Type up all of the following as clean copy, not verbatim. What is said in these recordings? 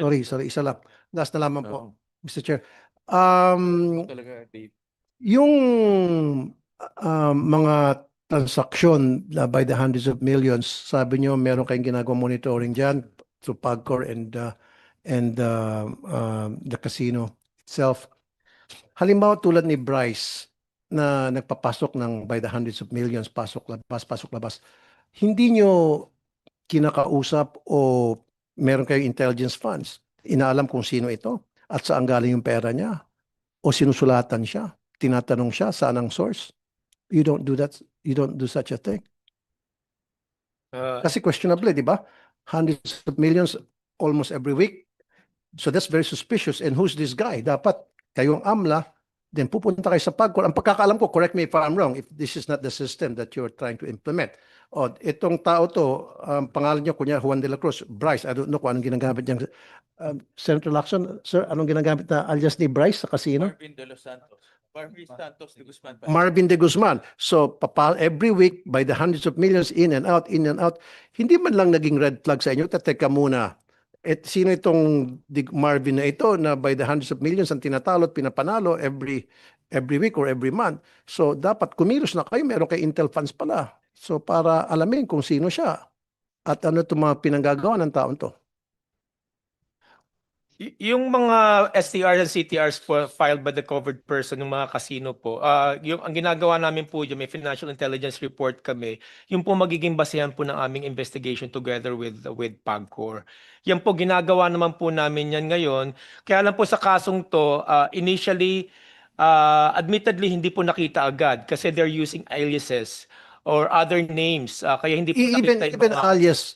Sorry, isa lang. Last na lamang po, Oo. Mr. Chair. Um, Talaga, Dave. yung mga transaksyon by the hundreds of millions, sabi nyo meron kayong ginagawa monitoring dyan through PAGCOR and the casino itself. Halimbawa tulad ni Bryce na nagpapasok ng by the hundreds of millions, pasok labas. Hindi nyo kinakausap o meron kayong intelligence funds, inaalam kung sino ito at saan galing yung pera niya o sinusulatan siya, tinatanong siya saan ang source. You don't do that. You don't do such a thing. Kasi questionable, di ba? Hundreds of millions almost every week. So that's very suspicious. And who's this guy? Dapat kayong AMLA, then pupunta kayo sa PAGCOR. Ang pagkakaalam ko, correct me if I'm wrong, if this is not the system that you're trying to implement. O, itong tao to, pangalan niyo, kunya Juan de la Cruz, Bryce, I don't know kung anong ginagamit niya. Senator Lacson, sir, anong ginagamit na alias ni Bryce sa casino? Marvin de los Santos. Marvin Santos de Guzman. Marvin de Guzman. So, every week, by the hundreds of millions, in and out, hindi man lang naging red flag sa inyo, teka muna, sino itong Marvin na ito na by the hundreds of millions ang tinatalo at pinapanalo every week or every month. So, dapat kumilos na kayo, meron kay Intel funds pala. So, para alamin kung sino siya at ano itong mga pinanggagawa ng taon to. Yung mga STRs and CTRs filed by the covered person ng mga casino po, ang ginagawa namin po dyan, may financial intelligence report kami, yung po magiging basehan po ng aming investigation together with PAGCOR. Yan po, ginagawa naman po namin yan ngayon. Kaya lang po sa kasong to, initially, admittedly, hindi po nakita agad kasi they're using aliases or other names. Kaya hindi po nakita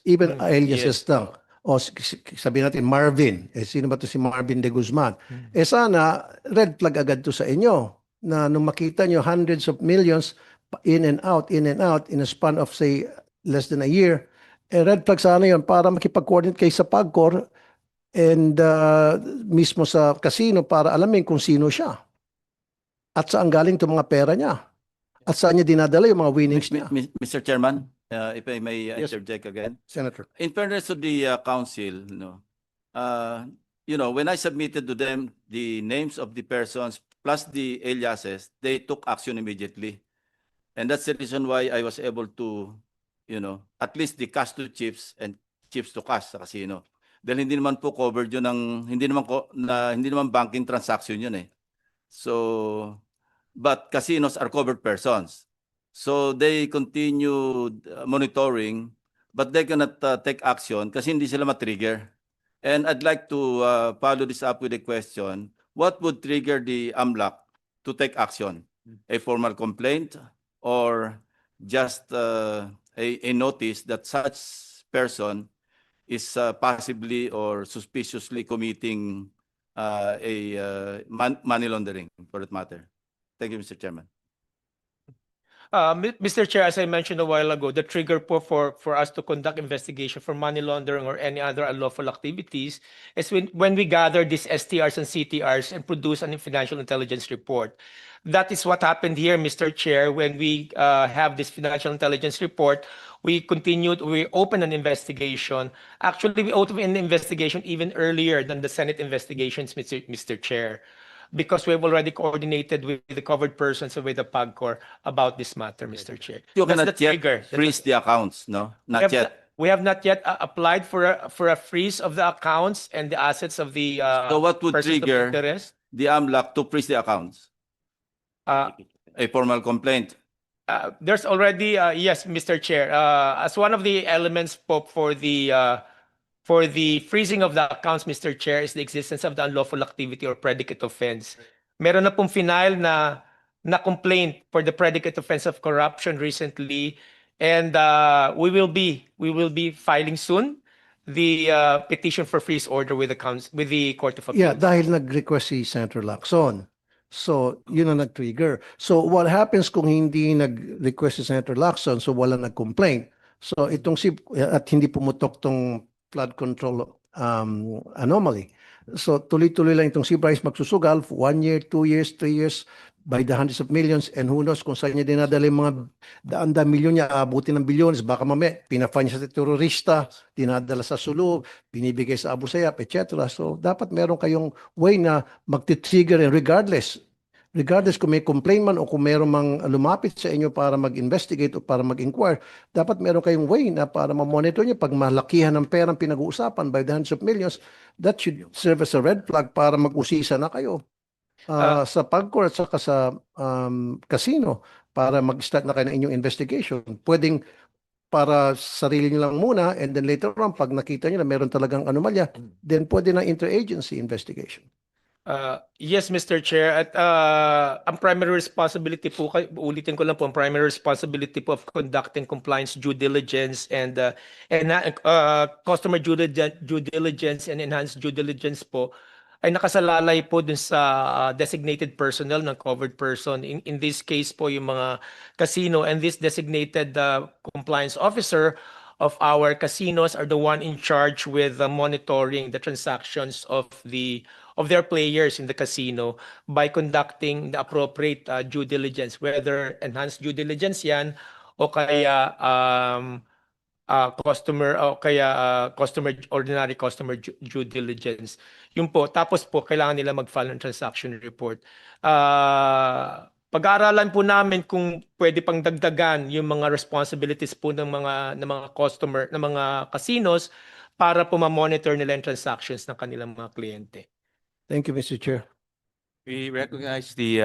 Even aliases yes. lang. O sabihin natin Marvin, sino ba to si Marvin de Guzman? Sana red flag agad to sa inyo na nung makita nyo hundreds of millions in and out in a span of say less than a year, red flag sana yon para makipag-coordinate kayo sa PAGCOR and mismo sa casino para alamin kung sino siya at saan galing itong mga pera niya at saan niya dinadala yung mga winnings niya. Mr. Chairman, if I may Yes. interject again. Senator. In fairness to the council, when I submitted to them the names of the persons plus the aliases, they took action immediately. And that's the reason why I was able to, at least the cash to chips and chips to cash sa casino. Dahil hindi naman po covered yun ng, hindi naman banking transaction yun eh. So, but casinos are covered persons. So they continued monitoring, but they cannot take action kasi hindi sila matrigger. And I'd like to follow this up with a question. What would trigger the AMLAC to take action? A formal complaint or just a notice that such person is possibly or suspiciously committing money laundering for that matter? Thank you, Mr. Chairman. Mr. Chair, as I mentioned a while ago, the trigger for us to conduct investigation for money laundering or any other unlawful activities is when we gather these STRs and CTRs and produce a financial intelligence report. That is what happened here, Mr. Chair, when we have this financial intelligence report. We opened an investigation. Actually, we opened an investigation even earlier than the Senate investigations, Mr. Chair, because we've already coordinated with the covered persons and with the PAGCOR about this matter, Mr. Chair. You That's cannot the trigger. yet freeze the accounts, no? Not yet. We have not yet applied for a freeze of the accounts and the assets of the So what would persons of trigger interest. the AMLAC to freeze the accounts? A formal complaint. There's already yes, Mr. Chair. As one of the elements for the freezing of the accounts, Mr. Chair, is the existence of the unlawful activity or predicate offense. Meron na pong final na complaint for the predicate offense of corruption recently, and we will be filing soon the petition for freeze order with the Court of Appeals. Yeah, dahil nag-request si Senator Lacson. So, yun ang nag-trigger. So, what happens kung hindi nag-request si Senator Lacson, so wala nag-complain? So, at hindi pumutok tong flood control anomaly. So, tuloy-tuloy lang itong si Bryce magsusugal for 1 year, 2 years, 3 years. by the hundreds of millions, and who knows kung saan niya dinadala yung mga daan-daan milyon niya, abutin ng bilyones, baka mamaya pinafine siya sa terorista, dinadala sa Sulu, binibigay sa Abu Sayyaf, etc. So dapat meron kayong way na magti-trigger, and regardless kung may complaint man o kung meron mang lumapit sa inyo para mag-investigate o para mag-inquire, dapat meron kayong way na para ma-monitor niyo pag malakihan ng perang pinag-uusapan by the hundreds of millions, that should serve as a red flag para mag-usisa na kayo sa PAGCOR at saka sa casino para mag-start na kayo ng inyong investigation. Pwedeng para sarili nyo lang muna, and then later on, pag nakita nyo na meron talagang anomalya, then pwede na interagency investigation. Yes, Mr. Chair. At ang primary responsibility po, ulitin ko lang po, ang primary responsibility po of conducting compliance due diligence and customer due diligence and enhanced due diligence po ay nakasalalay po dun sa designated personnel ng covered person. In this case po, yung mga casino, and this designated compliance officer of our casinos are the one in charge with monitoring the transactions of their players in the casino by conducting the appropriate due diligence, whether enhanced due diligence yan o kaya ordinary customer due diligence. Yun po. Tapos po kailangan nila mag-file ng transaction report. Pag-aaralan po namin kung pwede pang dagdagan yung mga responsibilities po ng mga customer, ng mga casinos para po ma-monitor nila yung transactions ng kanilang mga kliyente. Thank you, Mr. Chair. We recognize the